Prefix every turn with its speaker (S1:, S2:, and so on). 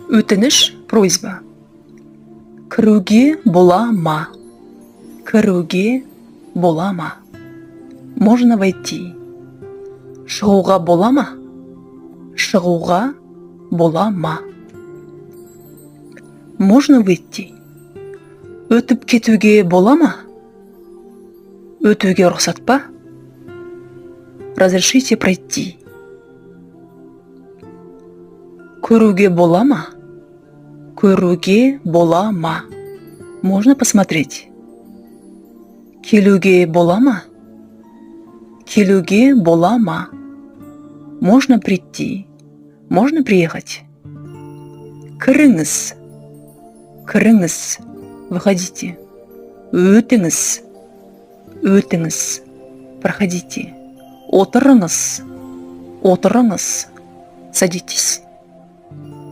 S1: Өтініш, просьба. Кіруге бола ма? Кіруге бола ма? Можно войти. Шығуға бола ма? Шығуға бола ма? Можно выйти. Өтіп кетуге бола ма? Өтуге рұқсат па? Разрешите пройти. Көруге бола ма? Көруге бола ма? Можно посмотреть. Келуге бола ма? Келуге бола ма? Можно прийти. Можно приехать. Кіріңіз. Кіріңіз. Выходите. Өтіңіз. Өтіңіз. Проходите. Отырыңыз. Отырыңыз. Садитесь.